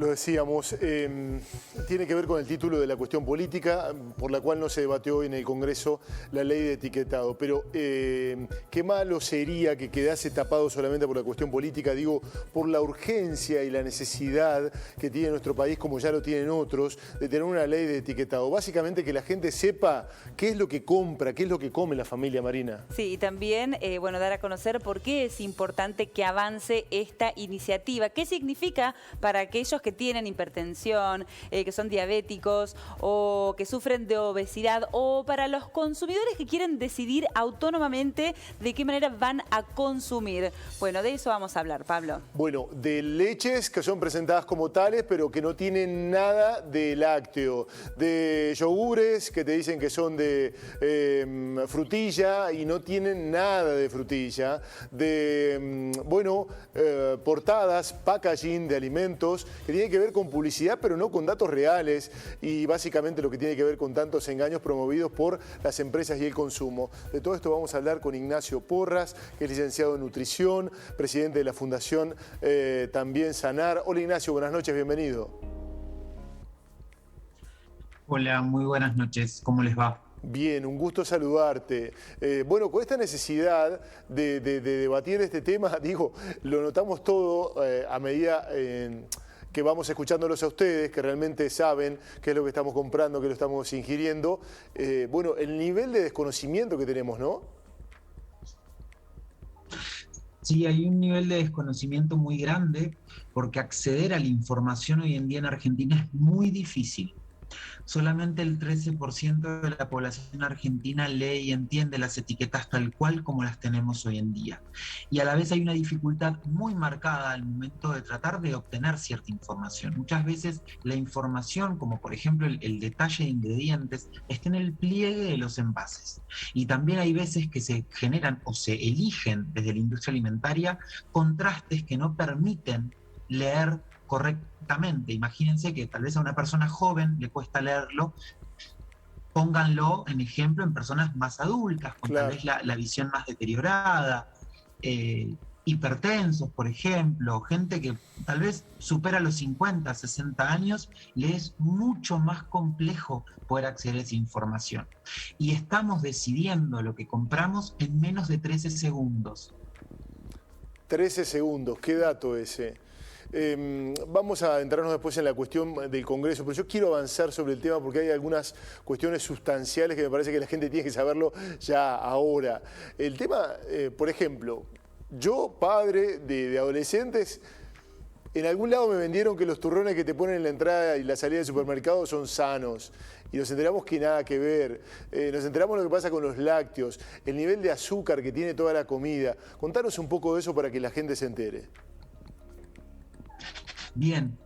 Lo decíamos, tiene que ver con el título de la cuestión política, por la cual no se debatió hoy en el Congreso la ley de etiquetado. Pero qué malo sería que quedase tapado solamente por la cuestión política, digo, por la urgencia y la necesidad que tiene nuestro país, como ya lo tienen otros, de tener una ley de etiquetado. Básicamente que la gente sepa qué es lo que compra, qué es lo que come la familia, Marina. Sí, y también, dar a conocer por qué es importante que avance esta iniciativa. ¿Qué significa para aquellos que tienen hipertensión, que son diabéticos o que sufren de obesidad, o para los consumidores que quieren decidir autónomamente de qué manera van a consumir? Bueno, de eso vamos a hablar, Pablo. Bueno, de leches que son presentadas como tales, pero que no tienen nada de lácteo, de yogures que te dicen que son de frutilla y no tienen nada de frutilla, de, portadas, packaging de alimentos que tienen que ver con publicidad, pero no con datos reales, y básicamente lo que tiene que ver con tantos engaños promovidos por las empresas y el consumo. De todo esto vamos a hablar con Ignacio Porras, que es licenciado en nutrición, presidente de la Fundación también Sanar. Hola Ignacio, buenas noches, bienvenido. Hola, muy buenas noches, ¿cómo les va? Bien, un gusto saludarte. Con esta necesidad de debatir este tema, digo, lo notamos todo a medida que vamos escuchándolos a ustedes, que realmente saben qué es lo que estamos comprando, qué lo estamos ingiriendo. El nivel de desconocimiento que tenemos, ¿no? Sí, hay un nivel de desconocimiento muy grande porque acceder a la información hoy en día en Argentina es muy difícil. Solamente el 13% de la población argentina lee y entiende las etiquetas tal cual como las tenemos hoy en día. Y a la vez hay una dificultad muy marcada al momento de tratar de obtener cierta información. Muchas veces la información, como por ejemplo el detalle de ingredientes, está en el pliegue de los envases. Y también hay veces que se generan o se eligen desde la industria alimentaria contrastes que no permiten leer correctamente. Imagínense que tal vez a una persona joven le cuesta leerlo, pónganlo en ejemplo en personas más adultas, con Claro. tal vez la visión más deteriorada, hipertensos, por ejemplo, gente que tal vez supera los 50, 60 años, le es mucho más complejo poder acceder a esa información. Y estamos decidiendo lo que compramos en menos de 13 segundos. 13 segundos, qué dato ese. Vamos a entrarnos después en la cuestión del Congreso, pero yo quiero avanzar sobre el tema porque hay algunas cuestiones sustanciales que me parece que la gente tiene que saberlo ya ahora. El tema, por ejemplo, yo, padre de adolescentes, en algún lado me vendieron que los turrones que te ponen en la entrada y la salida del supermercado son sanos. Y nos enteramos que nada que ver. Nos enteramos lo que pasa con los lácteos, el nivel de azúcar que tiene toda la comida. Contanos un poco de eso para que la gente se entere. Bien,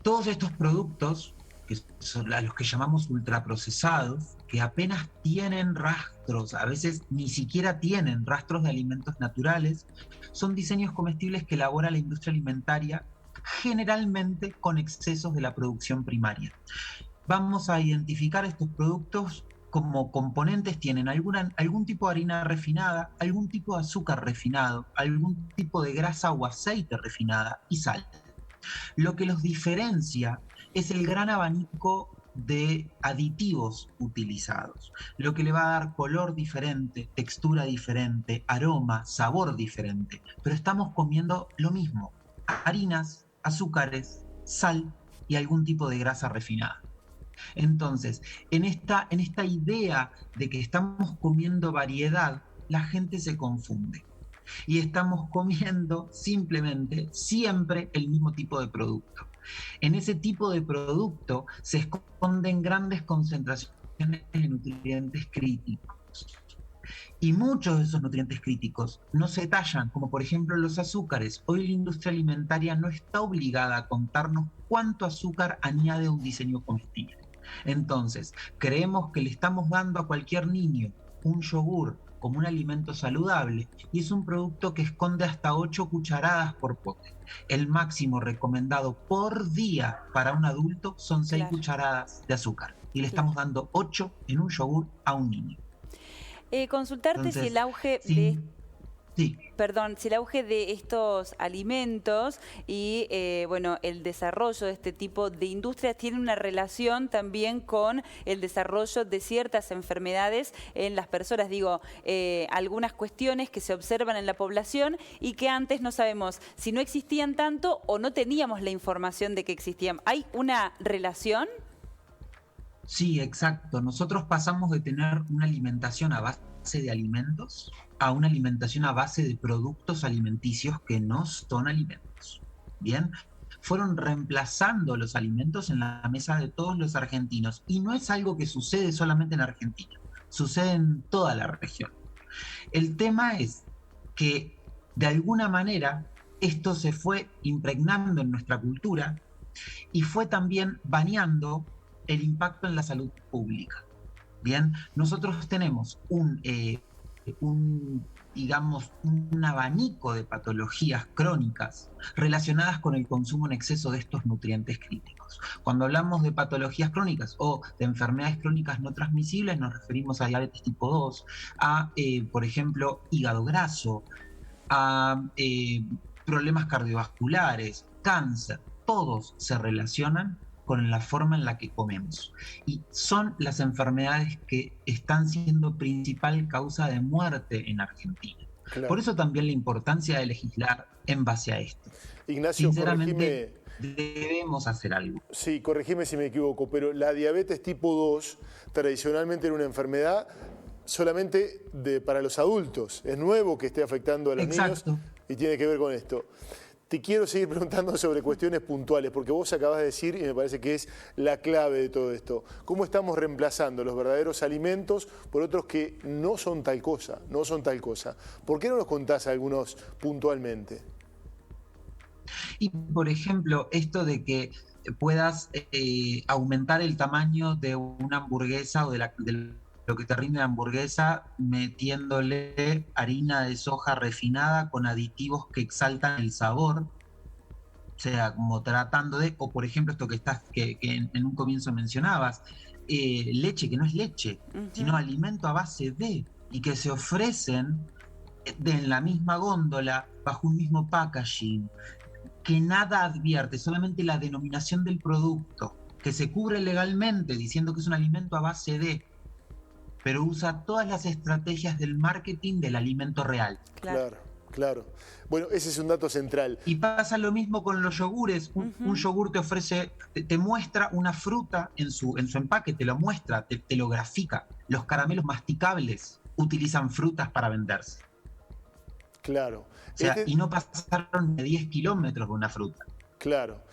todos estos productos, que son a los que llamamos ultraprocesados, que apenas tienen rastros, a veces ni siquiera tienen rastros de alimentos naturales, son diseños comestibles que elabora la industria alimentaria, generalmente con excesos de la producción primaria. Vamos a identificar estos productos como componentes, tienen algún tipo de harina refinada, algún tipo de azúcar refinado, algún tipo de grasa o aceite refinada y sal. Lo que los diferencia es el gran abanico de aditivos utilizados, lo que le va a dar color diferente, textura diferente, aroma, sabor diferente, pero estamos comiendo lo mismo: harinas, azúcares, sal y algún tipo de grasa refinada. Entonces, en esta idea de que estamos comiendo variedad, la gente se confunde. Y estamos comiendo simplemente siempre el mismo tipo de producto. En ese tipo de producto se esconden grandes concentraciones de nutrientes críticos. Y muchos de esos nutrientes críticos no se tallan, como por ejemplo los azúcares. Hoy la industria alimentaria no está obligada a contarnos cuánto azúcar añade un diseño comestible. Entonces, creemos que le estamos dando a cualquier niño un yogur como un alimento saludable, y es un producto que esconde hasta 8 cucharadas por pote. El máximo recomendado por día para un adulto son 6 cucharadas de azúcar, y le estamos dando 8 en un yogur a un niño. Consultarte. Entonces, si el auge sí. Sí. Perdón, si el auge de estos alimentos y bueno, el desarrollo de este tipo de industrias tiene una relación también con el desarrollo de ciertas enfermedades en las personas. Digo, algunas cuestiones que se observan en la población y que antes no sabemos si no existían tanto o no teníamos la información de que existían. ¿Hay una relación? Sí, exacto. Nosotros pasamos de tener una alimentación a base de alimentos a una alimentación a base de productos alimenticios que no son alimentos. Bien, fueron reemplazando los alimentos en la mesa de todos los argentinos y no es algo que sucede solamente en Argentina, sucede en toda la región. El tema es que de alguna manera esto se fue impregnando en nuestra cultura y fue también bañando el impacto en la salud pública. Bien, nosotros tenemos digamos, un abanico de patologías crónicas relacionadas con el consumo en exceso de estos nutrientes críticos. Cuando hablamos de patologías crónicas o de enfermedades crónicas no transmisibles, nos referimos a diabetes tipo 2, a, por ejemplo, hígado graso, a problemas cardiovasculares, cáncer. Todos se relacionan con la forma en la que comemos. Y son las enfermedades que están siendo principal causa de muerte en Argentina. Claro. Por eso también la importancia de legislar en base a esto. Ignacio, sinceramente, debemos hacer algo. Sí, corregime si me equivoco, pero la diabetes tipo 2 tradicionalmente era una enfermedad solamente para los adultos. Es nuevo que esté afectando a los niños y tiene que ver con esto. Te quiero seguir preguntando sobre cuestiones puntuales, porque vos acabas de decir, y me parece que es la clave de todo esto, cómo estamos reemplazando los verdaderos alimentos por otros que no son tal cosa, no son tal cosa. ¿Por qué no nos contás algunos puntualmente? Y, por ejemplo, esto de que puedas aumentar el tamaño de una hamburguesa o de lo que te rinde la hamburguesa metiéndole harina de soja refinada con aditivos que exaltan el sabor, o sea, como tratando de, o por ejemplo esto que en un comienzo mencionabas, leche que no es leche, sino alimento a base de, y que se ofrecen en la misma góndola, bajo un mismo packaging, que nada advierte, solamente la denominación del producto, que se cubre legalmente diciendo que es un alimento a base de, pero usa todas las estrategias del marketing del alimento real. Claro, claro. Bueno, ese es un dato central. Y pasa lo mismo con los yogures. Un yogur te ofrece, te muestra una fruta en su empaque, te lo muestra, te lo grafica. Los caramelos masticables utilizan frutas para venderse. Claro. O sea, y no pasaron de 10 kilómetros con una fruta. Claro.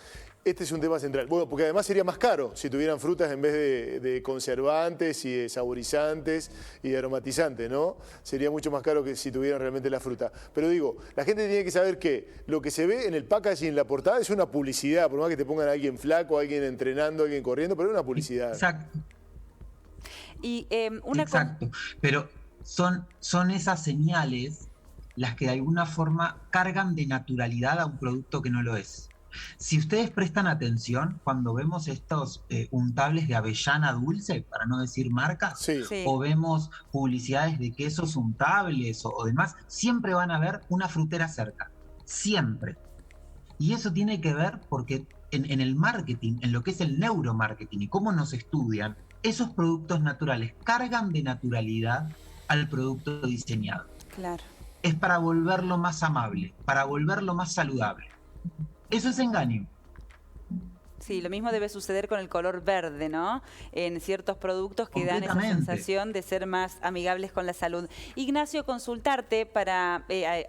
Este es un tema central. Bueno, porque además sería más caro si tuvieran frutas en vez de conservantes y de saborizantes y de aromatizantes, ¿no? Sería mucho más caro que si tuvieran realmente la fruta. Pero digo, la gente tiene que saber que lo que se ve en el packaging, en la portada, es una publicidad. Por más que te pongan a alguien flaco, a alguien entrenando, a alguien corriendo, pero es una publicidad. Exacto. Y, exacto. Pero son esas señales las que de alguna forma cargan de naturalidad a un producto que no lo es. Si ustedes prestan atención, cuando vemos estos untables de avellana dulce, para no decir marcas, o vemos publicidades de quesos untables o demás, siempre van a ver una frutera cerca, siempre. Y eso tiene que ver porque en el marketing, en lo que es el neuromarketing y cómo nos estudian, esos productos naturales cargan de naturalidad al producto diseñado. Claro. Es para volverlo más amable, para volverlo más saludable. Eso es engaño. Sí, lo mismo debe suceder con el color verde, ¿no? En ciertos productos que dan esa sensación de ser más amigables con la salud. Ignacio, consultarte para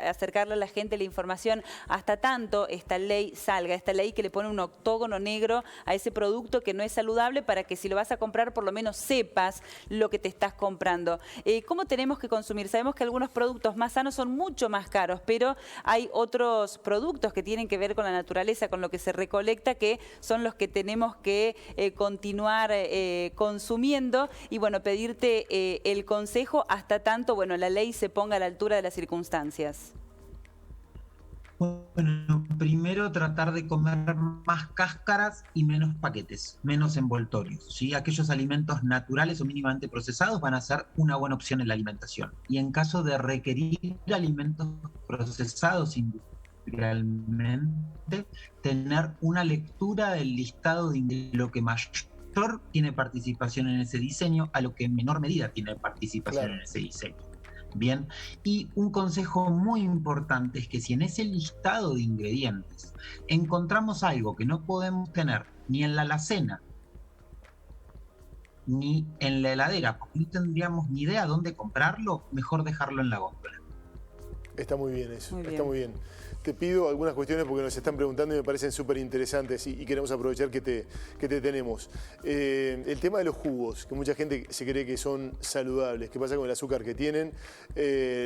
acercarle a la gente la información hasta tanto esta ley salga, esta ley que le pone un octógono negro a ese producto que no es saludable para que si lo vas a comprar por lo menos sepas lo que te estás comprando. ¿Cómo tenemos que consumir? Sabemos que algunos productos más sanos son mucho más caros, pero hay otros productos que tienen que ver con la naturaleza, con lo que se recolecta, que son los que tenemos que continuar consumiendo y bueno, pedirte el consejo hasta tanto, bueno, la ley se ponga a la altura de las circunstancias. Bueno, primero tratar de comer más cáscaras y menos paquetes, menos envoltorios, ¿sí? Aquellos alimentos naturales o mínimamente procesados van a ser una buena opción en la alimentación. Y en caso de requerir alimentos procesados industrialmente, tener una lectura del listado de lo que mayor tiene participación en ese diseño a lo que en menor medida tiene participación en ese diseño. Bien, y un consejo muy importante es que si en ese listado de ingredientes encontramos algo que no podemos tener ni en la alacena ni en la heladera, porque no tendríamos ni idea dónde comprarlo, mejor dejarlo en la góndola. Está muy bien eso, Muy bien. está muy bien. Te pido algunas cuestiones porque nos están preguntando y me parecen súper interesantes y queremos aprovechar que te tenemos. El tema de los jugos, que mucha gente se cree que son saludables. ¿Qué pasa con el azúcar que tienen?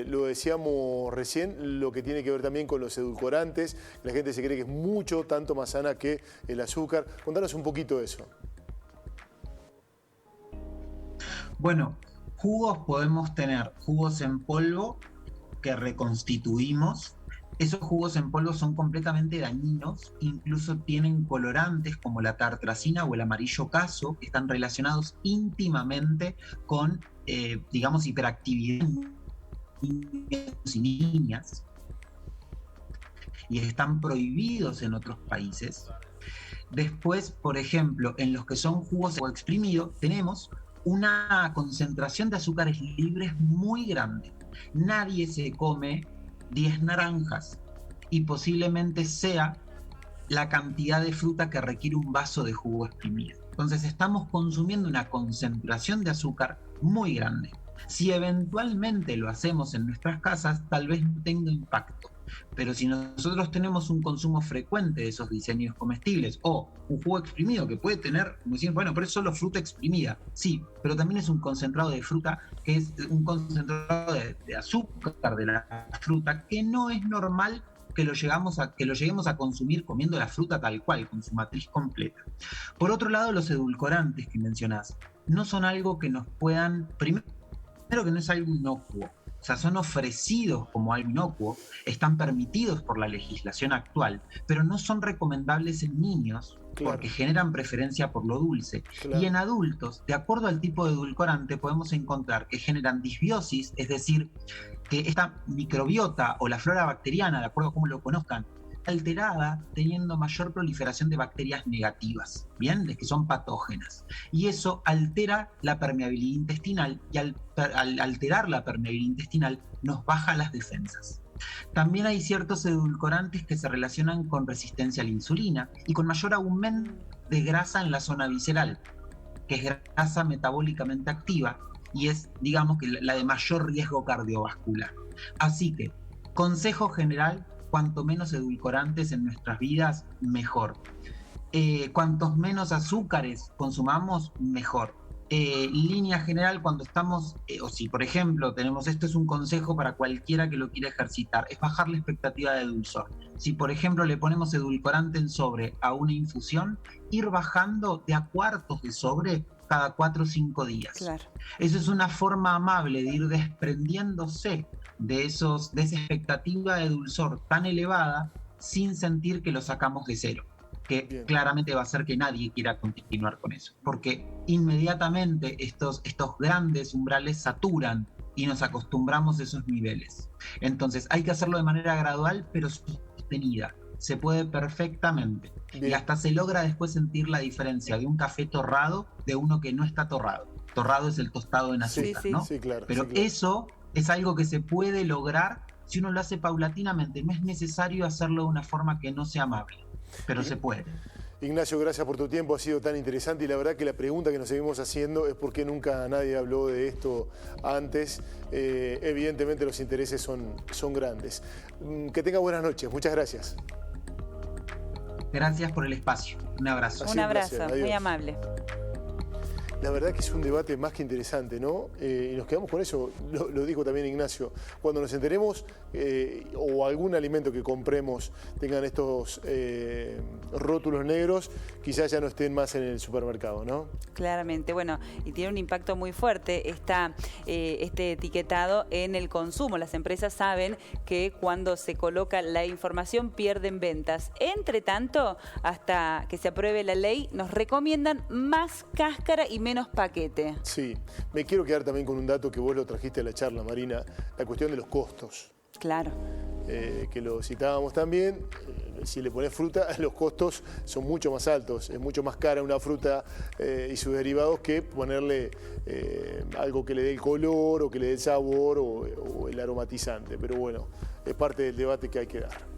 Lo decíamos recién, lo que tiene que ver también con los edulcorantes. La gente se cree que es mucho, tanto más sana que el azúcar. Contanos un poquito de eso. Bueno, jugos podemos tener jugos en polvo que reconstituimos. Esos jugos en polvo son completamente dañinos, incluso tienen colorantes como la tartrazina o el amarillo caso, que están relacionados íntimamente con, digamos, hiperactividad en niños y niñas, y están prohibidos en otros países. Después, por ejemplo, en los que son jugos o exprimidos, tenemos una concentración de azúcares libres muy grande. Nadie se come 10 naranjas y posiblemente sea la cantidad de fruta que requiere un vaso de jugo exprimido. Entonces estamos consumiendo una concentración de azúcar muy grande. Si eventualmente lo hacemos en nuestras casas, tal vez no tenga impacto. Pero si nosotros tenemos un consumo frecuente de esos diseños comestibles o un jugo exprimido que puede tener, como decir, bueno, pero es solo fruta exprimida. Sí, pero también es un concentrado de fruta, que es un concentrado de azúcar de la fruta, que no es normal que lo lleguemos a consumir comiendo la fruta tal cual, con su matriz completa. Por otro lado, los edulcorantes que mencionás no son algo que nos puedan, primero que no es algo inocuo. O sea, son ofrecidos como algo inocuo, están permitidos por la legislación actual, pero no son recomendables en niños porque generan preferencia por lo dulce. Y en adultos, de acuerdo al tipo de edulcorante, podemos encontrar que generan disbiosis, es decir, que esta microbiota o la flora bacteriana, de acuerdo a cómo lo conozcan, alterada, teniendo mayor proliferación de bacterias negativas, ¿bien? De que son patógenas. Y eso altera la permeabilidad intestinal y al alterar la permeabilidad intestinal nos baja las defensas. También hay ciertos edulcorantes que se relacionan con resistencia a la insulina y con mayor aumento de grasa en la zona visceral, que es grasa metabólicamente activa y es, digamos, que la de mayor riesgo cardiovascular. Así que, consejo general, cuanto menos edulcorantes en nuestras vidas, mejor. Cuantos menos azúcares consumamos, mejor. Línea general, cuando estamos, o si por ejemplo tenemos, esto es un consejo para cualquiera que lo quiera ejercitar, es bajar la expectativa de dulzor. Si por ejemplo le ponemos edulcorante en sobre a una infusión, ir bajando de a cuartos de sobre cada 4 o 5 días. Claro. Eso es una forma amable de ir desprendiéndose de esa expectativa de dulzor tan elevada sin sentir que lo sacamos de cero, que claramente va a hacer que nadie quiera continuar con eso, porque inmediatamente estos grandes umbrales saturan y nos acostumbramos a esos niveles. Entonces hay que hacerlo de manera gradual pero sostenida. Se puede perfectamente. Y hasta se logra después sentir la diferencia de un café torrado de uno que no está torrado. Torrado es el tostado en azúcar, ¿no? Sí, claro. Pero sí, claro. Eso es algo que se puede lograr si uno lo hace paulatinamente. No es necesario hacerlo de una forma que no sea amable, pero se puede. Ignacio, gracias por tu tiempo, ha sido tan interesante y la verdad que la pregunta que nos seguimos haciendo es por qué nunca nadie habló de esto antes. Evidentemente los intereses son grandes. Que tenga buenas noches, muchas gracias. Gracias por el espacio. Un abrazo. Un abrazo, muy amable. La verdad que es un debate más que interesante, ¿no? Y nos quedamos con eso, lo dijo también Ignacio. Cuando nos enteremos o algún alimento que compremos tengan estos rótulos negros, quizás ya no estén más en el supermercado, ¿no? Claramente, bueno, y tiene un impacto muy fuerte este etiquetado en el consumo. Las empresas saben que cuando se coloca la información pierden ventas. Entre tanto, hasta que se apruebe la ley, nos recomiendan más cáscara y menos paquete. Sí, me quiero quedar también con un dato que vos lo trajiste a la charla, Marina, la cuestión de los costos. Claro. Que lo citábamos también, si le pones fruta, los costos son mucho más altos, es mucho más cara una fruta y sus derivados que ponerle algo que le dé el color o que le dé el sabor o el aromatizante. Pero bueno, es parte del debate que hay que dar.